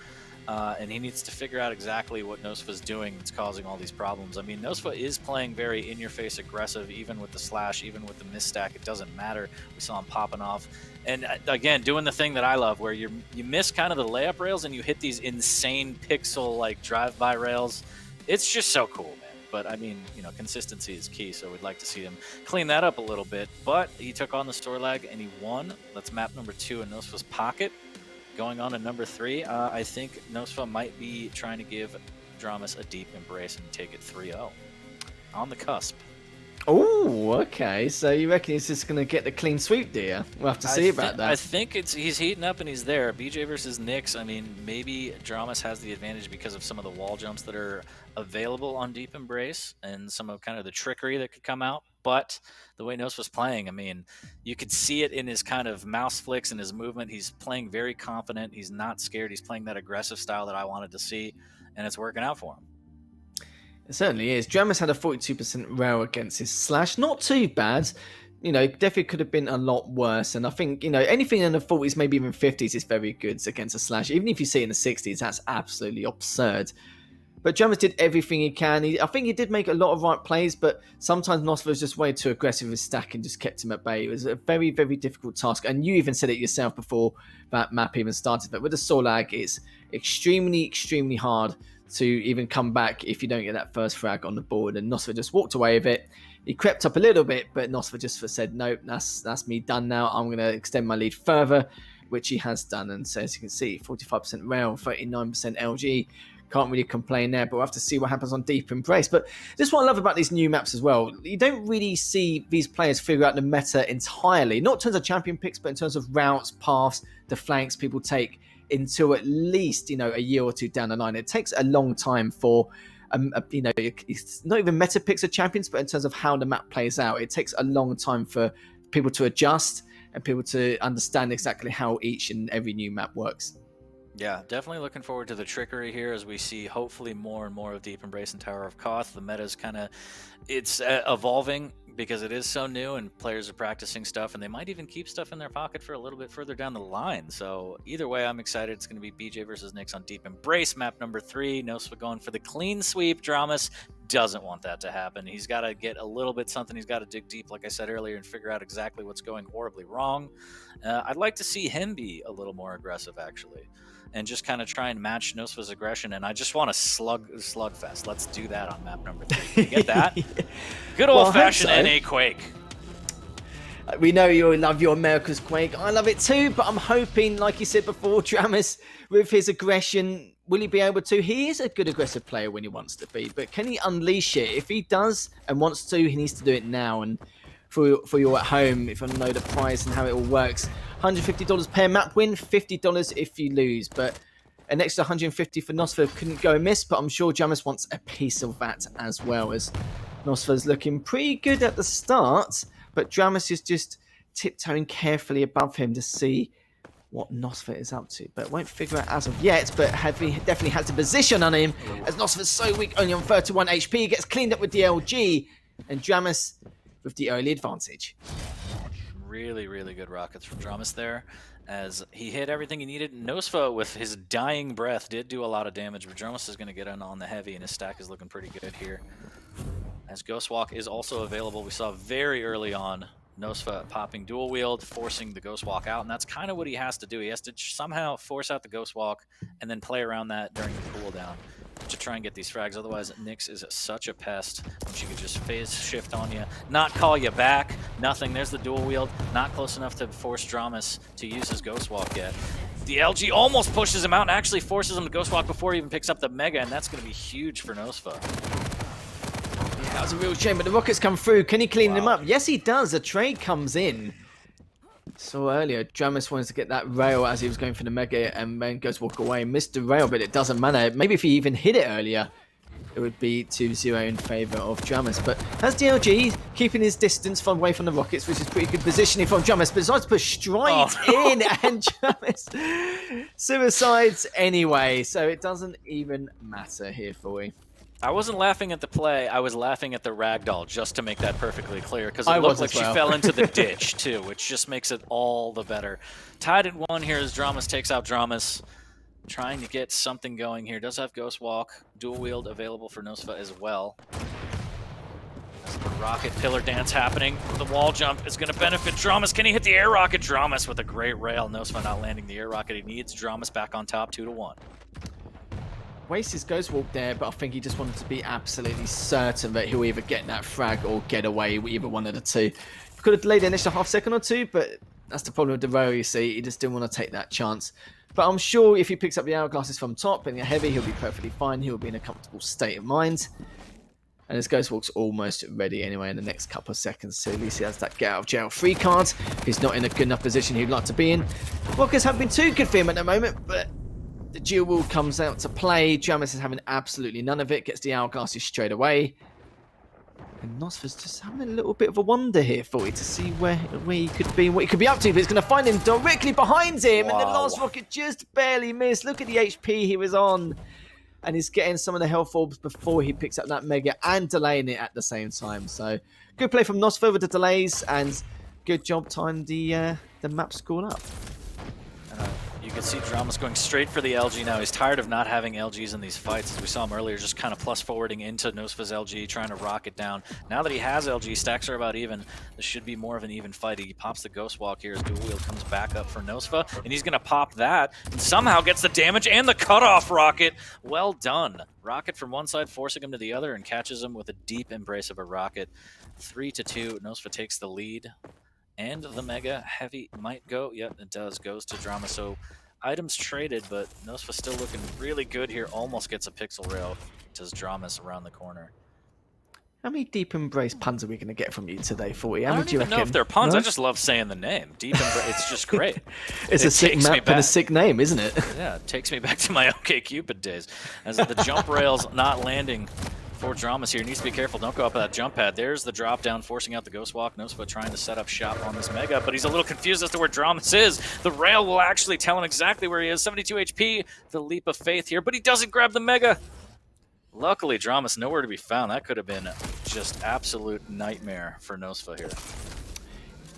and he needs to figure out exactly what nosfa's doing that's causing all these problems. I mean, nosfa is playing very in-your-face aggressive, even with the slash, even with the misstack. It doesn't matter. We saw him popping off. And again, doing the thing that I love, where you miss kind of the layup rails and you hit these insane pixel like drive-by rails. It's just so cool, man. But I mean, you know, consistency is key, so we'd like to see him clean that up a little bit. But he took on the store lag and he won. That's map number 2 in nosfa's pocket. Going on to number 3, I think nosfa might be trying to give dramiS a deep embrace and take it 3-0. On the cusp. Oh, okay. So you reckon he's just going to get the clean sweep, do you? We'll have to see about that. I think he's heating up and he's there. BJ versus Nyx, I mean, maybe dramiS has the advantage because of some of the wall jumps that are available on Deep Embrace and some of kind of the trickery that could come out. But the way nosfa's playing, I mean, you could see it in his kind of mouse flicks and his movement. He's playing very confident. He's not scared. He's playing that aggressive style that I wanted to see, and it's working out for him. It certainly is. dramiS had a 42% rail against his slash. Not too bad. You know, definitely could have been a lot worse. And I think, you know, anything in the 40s, maybe even 50s is very good against a slash. Even if you see it in the 60s, that's absolutely absurd. But dramiS did everything he can. I think he did make a lot of right plays, but sometimes nosfa was just way too aggressive with his stack and just kept him at bay. It was a very, very difficult task. And you even said it yourself before that map even started. But with the store lag, it's extremely, extremely hard to even come back if you don't get that first frag on the board. And nosfa just walked away with it. He crept up a little bit, but nosfa just said, nope, that's me done now. I'm going to extend my lead further, which he has done. And so as you can see, 45% rail, 39% LG. Can't really complain there, but we'll have to see what happens on Deep Embrace. But this is what I love about these new maps as well. You don't really see these players figure out the meta entirely, not in terms of champion picks, but in terms of routes, paths, the flanks people take, until at least, you know, a year or two down the line. It takes a long time for, you know, it's not even meta picks of champions, but in terms of how the map plays out, it takes a long time for people to adjust and people to understand exactly how each and every new map works. Yeah, definitely looking forward to the trickery here as we see hopefully more and more of Deep Embrace and Tower of Koth. The meta is kind of, it's evolving because it is so new and players are practicing stuff, and they might even keep stuff in their pocket for a little bit further down the line. So either way, I'm excited. It's going to be BJ versus Nyx on Deep Embrace, map number 3. nosfa going for the clean sweep. dramiS doesn't want that to happen. He's got to get a little bit something. He's got to dig deep, like I said earlier, and figure out exactly what's going horribly wrong. I'd like to see him be a little more aggressive, actually, and just kind of try and match nosfa's aggression. And I just want a slugfest. Let's do that on map number 3. You get that? Good old-fashioned NA Quake. We know you love your America's Quake. I love it too, but I'm hoping, like you said before, dramiS, with his aggression, will he be able to? He is a good aggressive player when he wants to be, but can he unleash it? If he does and wants to, he needs to do it now. And for you at home, if you want to know the price and how it all works, $150 per map win, $50 if you lose. But an extra $150 for nosfa couldn't go amiss, but I'm sure dramiS wants a piece of that as well, as nosfa's looking pretty good at the start, but dramiS is just tiptoeing carefully above him to see what nosfa is up to, but won't figure out as of yet. But he definitely has a position on him, as nosfa's so weak, only on 31 HP, gets cleaned up with the LG, and dramiS with the early advantage. Really, really good rockets from dramiS there, as he hit everything he needed. nosfa, with his dying breath, did do a lot of damage, but dramiS is going to get in on the heavy, and his stack is looking pretty good here. As Ghostwalk is also available, we saw very early on nosfa popping dual wield, forcing the Ghostwalk out, and that's kind of what he has to do. He has to somehow force out the Ghostwalk and then play around that during the cooldown to try and get these frags. Otherwise, Nyx is such a pest when she could just phase shift on you, not call you back, nothing. There's the dual wield, not close enough to force dramiS to use his Ghostwalk yet. The LG almost pushes him out and actually forces him to Ghostwalk before he even picks up the Mega, and that's going to be huge for nosfa. Yeah, that was a real shame, but the rockets come through. Can he clean them up? Yes, he does. The trade comes in. So earlier, dramiS wanted to get that rail as he was going for the Mega, and then Ghostwalk away. Missed the rail, but it doesn't matter. Maybe if he even hit it earlier, it would be 2-0 in favour of dramiS. But as DLG keeping his distance away from the rockets, which is pretty good positioning from dramiS, but decides to push straight in, and dramiS suicides anyway. So it doesn't even matter here for you. I wasn't laughing at the play, I was laughing at the ragdoll, just to make that perfectly clear, because it looked like she fell into the ditch, too, which just makes it all the better. Tied at 1 here as dramiS takes out dramiS, trying to get something going here. Does have Ghostwalk, dual wield available for nosfa as well. As the rocket pillar dance happening, the wall jump is going to benefit dramiS. Can he hit the air rocket? dramiS with a great rail. nosfa not landing the air rocket he needs. dramiS back on top, 2-1. Wastes his Ghostwalk there, but I think he just wanted to be absolutely certain that he'll either get that frag or get away, either one of the two. Could have delayed an extra half second or two, but that's the problem with the rail, you see. He just didn't want to take that chance. But I'm sure if he picks up the hourglasses from top and the heavy, he'll be perfectly fine. He'll be in a comfortable state of mind. And his Ghostwalk's almost ready anyway in the next couple of seconds. So at least he has that get out of jail free card. He's not in a good enough position he'd like to be in. Rockets haven't been too good for him at the moment, but the dual wield comes out to play. dramiS is having absolutely none of it. Gets the hourglasses straight away. And nosfa's just having a little bit of a wonder here for you to see where he could be and what he could be up to. But it's going to find him directly behind him. Wow. And the last rocket just barely missed. Look at the HP he was on. And he's getting some of the health orbs before he picks up that Mega and delaying it at the same time. So good play from nosfa with the delays. And good job tying the map score up. You can see dramiS going straight for the LG now. He's tired of not having LGs in these fights. As we saw him earlier, just kind of plus forwarding into nosfa's LG, trying to rock it down. Now that he has LG, stacks are about even. This should be more of an even fight. He pops the Ghostwalk here as dual wield comes back up for nosfa, and he's going to pop that and somehow gets the damage and the cutoff rocket. Well done. Rocket from one side, forcing him to the other, and catches him with a deep embrace of a rocket. 3-2. nosfa takes the lead. And the Mega heavy might go. Yep, it does. Goes to dramiS. So items traded, but nosfa still looking really good here. Almost gets a pixel rail. Does dramiS around the corner. How many deep embrace puns are we going to get from you today, 40? I don't even know if they're puns. No? I just love saying the name. Deep embrace. It's just great. It's a sick map and a sick name, isn't it? Yeah, it takes me back to my OkCupid days. As the jump rail's not landing for dramiS here. Needs to be careful. Don't go up that jump pad. There's the drop down, forcing out the Ghostwalk. nosfa trying to set up shop on this Mega, but he's a little confused as to where dramiS is. The rail will actually tell him exactly where he is. 72 HP. The leap of faith here, but he doesn't grab the Mega. Luckily, dramiS nowhere to be found. That could have been just absolute nightmare for nosfa here.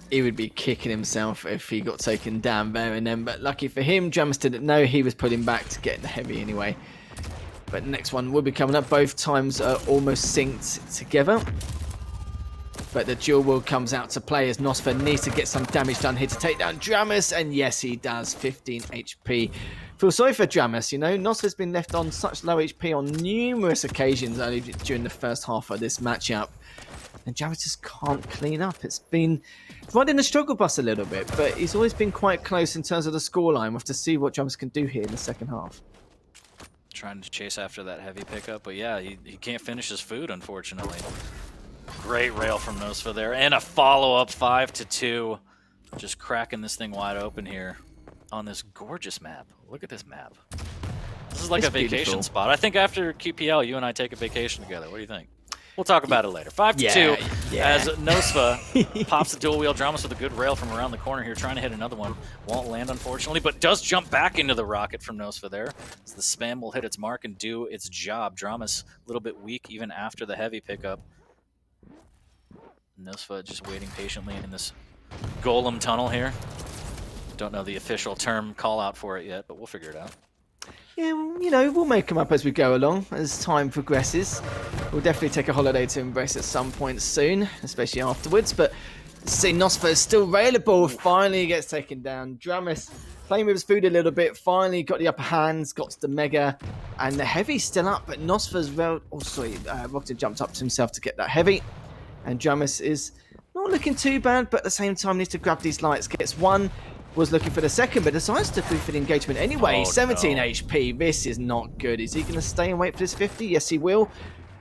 He would be kicking himself if he got taken down there and then, but lucky for him, dramiS didn't know he was pulling back to get the heavy anyway. But the next one will be coming up. Both times are almost synced together. But the dual wield comes out to play as nosfa needs to get some damage done here to take down dramiS. And yes, he does. 15 HP. Feel sorry for dramiS, you know. nosfa's been left on such low HP on numerous occasions only during the first half of this matchup. And dramiS just can't clean up. It's been riding the struggle bus a little bit, but he's always been quite close in terms of the scoreline. We'll have to see what dramiS can do here in the second half. Trying to chase after that heavy pickup, but yeah, he can't finish his food, unfortunately. Great rail from nosfa there, and a follow-up 5-2. Just cracking this thing wide open here on this gorgeous map. Look at this map. This is like a vacation spot. I think after QPL, you and I take a vacation together. What do you think? We'll talk about it later. 5-2 as nosfa pops the dual wheel. dramiS with a good rail from around the corner here, trying to hit another one. Won't land, unfortunately, but does jump back into the rocket from nosfa there. As the spam will hit its mark and do its job. dramiS a little bit weak even after the heavy pickup. nosfa just waiting patiently in this golem tunnel here. Don't know the official term call out for it yet, but we'll figure it out. Yeah, well, you know, we'll make them up as we go along, as time progresses. We'll definitely take a holiday to embrace at some point soon, especially afterwards. But see, nosfa is still railable. Finally gets taken down. dramiS playing with his food a little bit. Finally got the upper hands, got to the mega, and the heavy's still up. But nosfa's Rocket jumped up to himself to get that heavy, and dramiS is not looking too bad, but at the same time needs to grab these lights. Gets one. Was looking for the second, but decides to go for the engagement anyway. 17 HP. This is not good. Is he going to stay and wait for this 50? Yes, he will.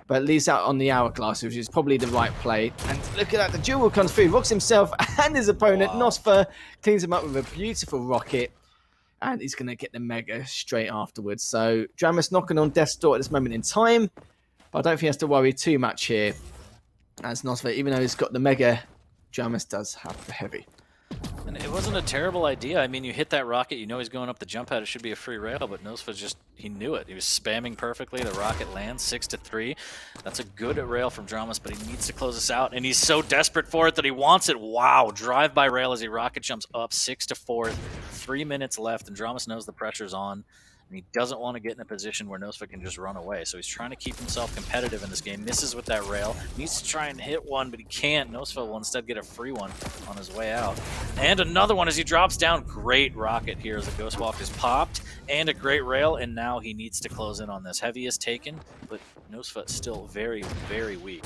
But leaves out on the hourglass, which is probably the right play. And look at that. The duel comes through. Rocks himself and his opponent. nosfa cleans him up with a beautiful rocket. And he's going to get the mega straight afterwards. So dramiS knocking on death's door at this moment in time. But I don't think he has to worry too much here. As nosfa, even though he's got the mega, dramiS does have the heavy. And it wasn't a terrible idea. I mean, you hit that rocket, you know he's going up the jump pad, it should be a free rail, but nosfa just, he knew it. He was spamming perfectly, the rocket lands 6-3. That's a good rail from dramiS, but he needs to close this out, and he's so desperate for it that he wants it. Wow, drive-by rail as he rocket jumps up 6-4, 3 minutes left, and dramiS knows the pressure's on. And he doesn't want to get in a position where nosfa can just run away. So he's trying to keep himself competitive in this game. Misses with that rail. Needs to try and hit one, but he can't. nosfa will instead get a free one on his way out. And another one as he drops down. Great rocket here as the Ghost Walk is popped. And a great rail, and now he needs to close in on this. Heavy is taken, but nosfa is still very, very weak.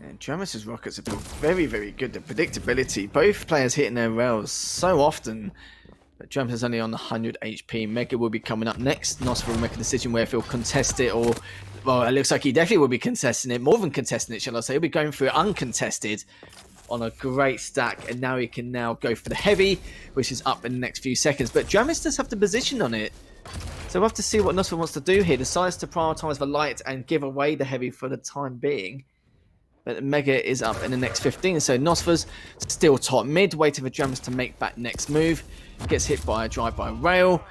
And dramis's rockets have been very, very good. The predictability. Both players hitting their rails so often. But dramiS is only on 100 HP. Mega will be coming up next. nosfa will make a decision where if he'll contest it or... Well, it looks like he definitely will be contesting it. More than contesting it, shall I say. He'll be going for it uncontested on a great stack. And now he can now go for the heavy, which is up in the next few seconds. But dramiS does have the position on it. So we'll have to see what nosfa wants to do here. Decides to prioritise the light and give away the heavy for the time being. But the mega is up in the next 15. So nosfa's still top mid, waiting for dramiS to make that next move. Gets hit by a drive-by rail,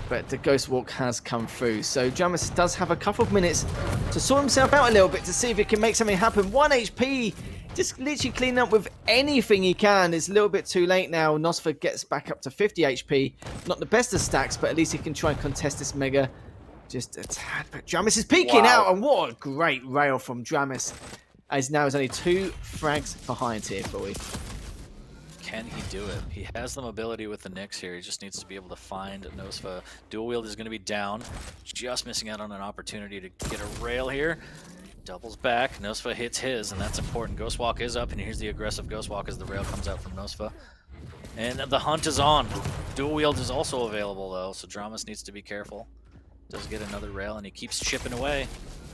but the Ghost Walk has come through. So dramiS does have a couple of minutes to sort himself out a little bit to see if he can make something happen. 1 HP, just literally clean up with anything he can. It's a little bit too late now. nosfa gets back up to 50 HP. Not the best of stacks, but at least he can try and contest this mega just a tad. But dramiS is peeking out, and what a great rail from dramiS. As now is only 2 frags behind here, boy. Can he do it? He has the mobility with the Nyx here. He just needs to be able to find nosfa. Dual wield is going to be down. Just missing out on an opportunity to get a rail here. Doubles back. nosfa hits his, and that's important. Ghost Walk is up, and here's the aggressive Ghost Walk as the rail comes out from nosfa. And the hunt is on. Dual wield is also available, though, so dramiS needs to be careful. Does get another rail, and he keeps chipping away.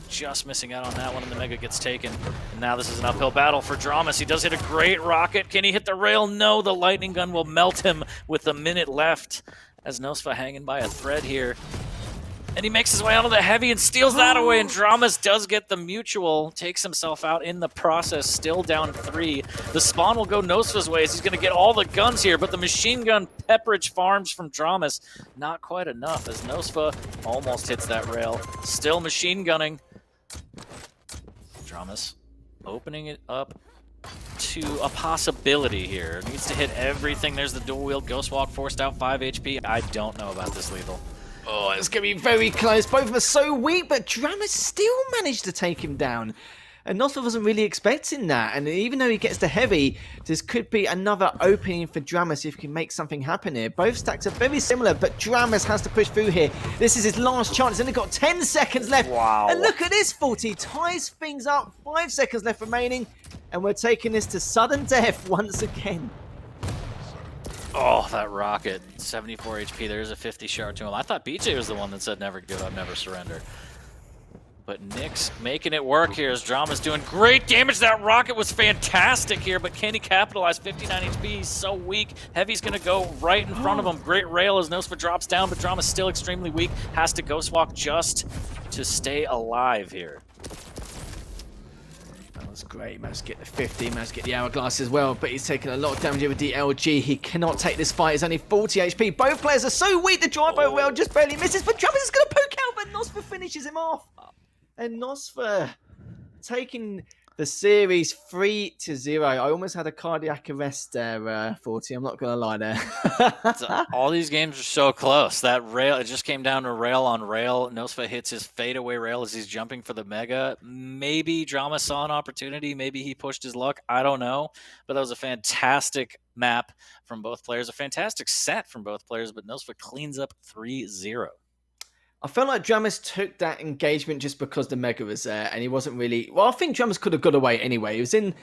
Just missing out on that one, and the mega gets taken. And now this is an uphill battle for dramiS. He does hit a great rocket. Can he hit the rail? No, the lightning gun will melt him with a minute left as nosfa hanging by a thread here. And he makes his way out of the heavy and steals that away, and dramiS does get the mutual, takes himself out in the process, still down 3. The spawn will go nosfa's way as he's going to get all the guns here, but the machine gun pepperage farms from dramiS, not quite enough as nosfa almost hits that rail. Still machine gunning. dramiS opening it up to a possibility here. Needs to hit everything. There's the dual wield Ghost Walk, forced out 5 HP. I don't know about this lethal. Oh, it's going to be very close. Both of them are so weak, but dramiS still managed to take him down. And nosfa wasn't really expecting that. And even though he gets the heavy, this could be another opening for dramiS if he can make something happen here. Both stacks are very similar, but dramiS has to push through here. This is his last chance. He's only got 10 seconds left. Wow. And look at this, 40 ties things up. 5 seconds left remaining. And we're taking this to sudden death once again. Oh, that rocket. 74 HP. There's a 50 shard to him. I thought BJ was the one that said never give up, never surrender. But Nyx making it work here as dramiS doing great damage. That rocket was fantastic here, but can he capitalize? 59 HP, he's so weak. Heavy's gonna go right in front of him. Great rail as nosfa drops down, but dramiS still extremely weak. Has to Ghost Walk just to stay alive here. That was great. Managed to get the 50, managed to get the hourglass as well, but he's taking a lot of damage here with the LG. He cannot take this fight. He's only 40 HP. Both players are so weak. The drive-by rail just barely misses, but dramiS is going to poke out, but nosfa finishes him off. And nosfa taking The series 3-0. I almost had a cardiac arrest there, 40. I'm not going to lie there. So all these games are so close. That rail, it just came down to rail on rail. nosfa hits his fadeaway rail as he's jumping for the mega. Maybe dramiS saw an opportunity. Maybe he pushed his luck. I don't know. But that was a fantastic map from both players. A fantastic set from both players. But nosfa cleans up 3-0. I felt like dramiS took that engagement just because the mega was there and he wasn't really... Well, I think dramiS could have got away anyway. He was in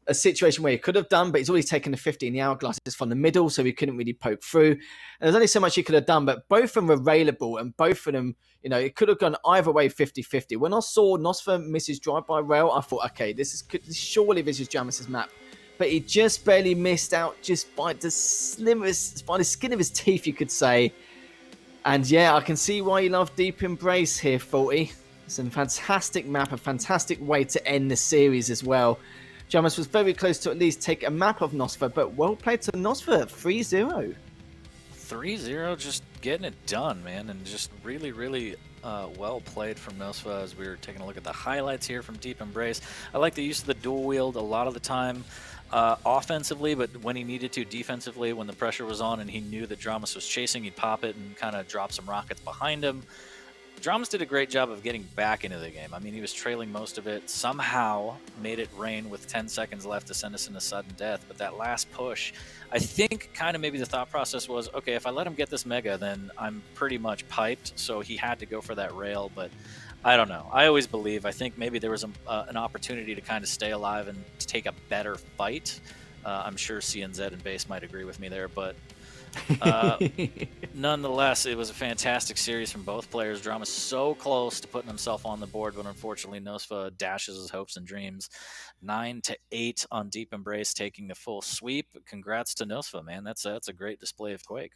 a situation where he could have done, but he's always taken the 50 in the hourglasses from the middle, so he couldn't really poke through. And there's only so much he could have done, but both of them were railable, and both of them, you know, it could have gone either way 50-50. When I saw nosfa miss his drive-by rail, I thought, okay, surely this is dramiS's map. But he just barely missed out just by the skin of his teeth, you could say. And yeah, I can see why you love Deep Embrace here, 40. It's a fantastic map, a fantastic way to end the series as well. dramiS was very close to at least take a map of nosfa, but well played to nosfa, 3-0. 3-0, just getting it done, man, and just really, really well played from nosfa as we were taking a look at the highlights here from Deep Embrace. I like the use of the dual wield a lot of the time. Offensively, but when he needed to defensively, when the pressure was on and he knew that dramiS was chasing, he'd pop it and kind of drop some rockets behind him. dramiS did a great job of getting back into the game. I mean, he was trailing most of it, somehow made it rain with 10 seconds left to send us into sudden death. But that last push, I think kind of maybe the thought process was, okay, if I let him get this mega, then I'm pretty much piped. So he had to go for that rail, but I don't know. I always believe, I think maybe there was an opportunity to kind of stay alive and to take a better fight. I'm sure CNZ and Base might agree with me there, but nonetheless, it was a fantastic series from both players. dramiS so close to putting himself on the board, but unfortunately nosfa dashes his hopes and dreams. 9-8 on Deep Embrace, taking the full sweep. Congrats to nosfa, man. That's a great display of Quake.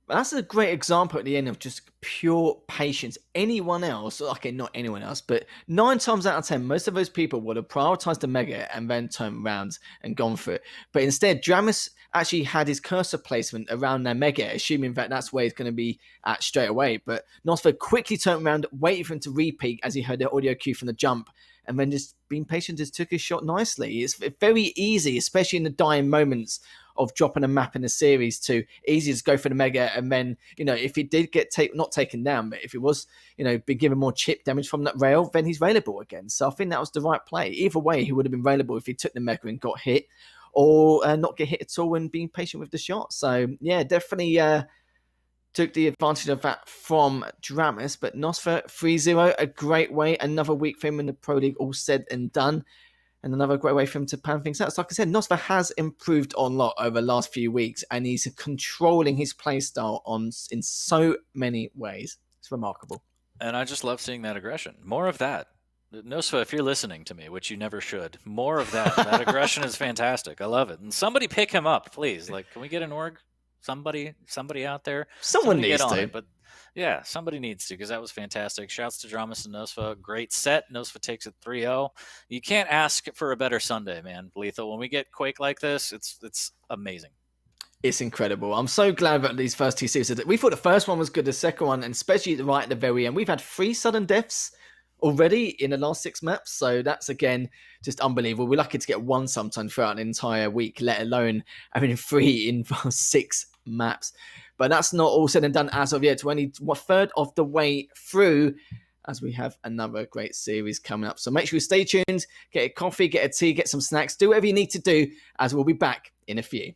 That's a great example at the end of just pure patience. Anyone else, okay, not anyone else, but 9 times out of 10, most of those people would have prioritized the mega and then turned around and gone for it. But instead, dramiS actually had his cursor placement around their mega, assuming that that's where he's going to be at straight away. But nosfa quickly turned around, waited for him to repeat as he heard the audio cue from the jump, and then just being patient, just took his shot nicely. It's very easy, especially in the dying moments of dropping a map in the series, to easy to go for the mega, and then, you know, if he did get not taken down, but if he was, you know, be given more chip damage from that rail, then he's railable again. So I think that was the right play. Either way, he would have been railable if he took the mega and got hit, or not get hit at all and being patient with the shot. So yeah, definitely took the advantage of that from dramiS. But nosfa 3-0, a great way. Another week for him in the Pro League, all said and done. And another great way for him to pan things out. So like I said, nosfa has improved a lot over the last few weeks, and he's controlling his playstyle in so many ways. It's remarkable. And I just love seeing that aggression. More of that. nosfa, if you're listening to me, which you never should, more of that. That aggression is fantastic. I love it. And somebody pick him up, please. Like, can we get an org? Somebody out there. Someone needs get on to. It, but yeah, somebody needs to, because that was fantastic. Shouts to dramiS and nosfa. Great set. nosfa takes it 3-0. You can't ask for a better Sunday, man. Lethal. When we get Quake like this, it's amazing. It's incredible. I'm so glad that these first 2 series. We thought the first one was good, the second one, and especially right at the very end. We've had 3 sudden deaths already in the last 6 maps, so that's again just unbelievable. We're lucky to get 1 sometimes throughout an entire week, let alone having 3 in 6 maps. But that's not all said and done as of yet. We're only a third of the way through, as we have another great series coming up. So make sure you stay tuned, get a coffee, get a tea, get some snacks, do whatever you need to do, as we'll be back in a few.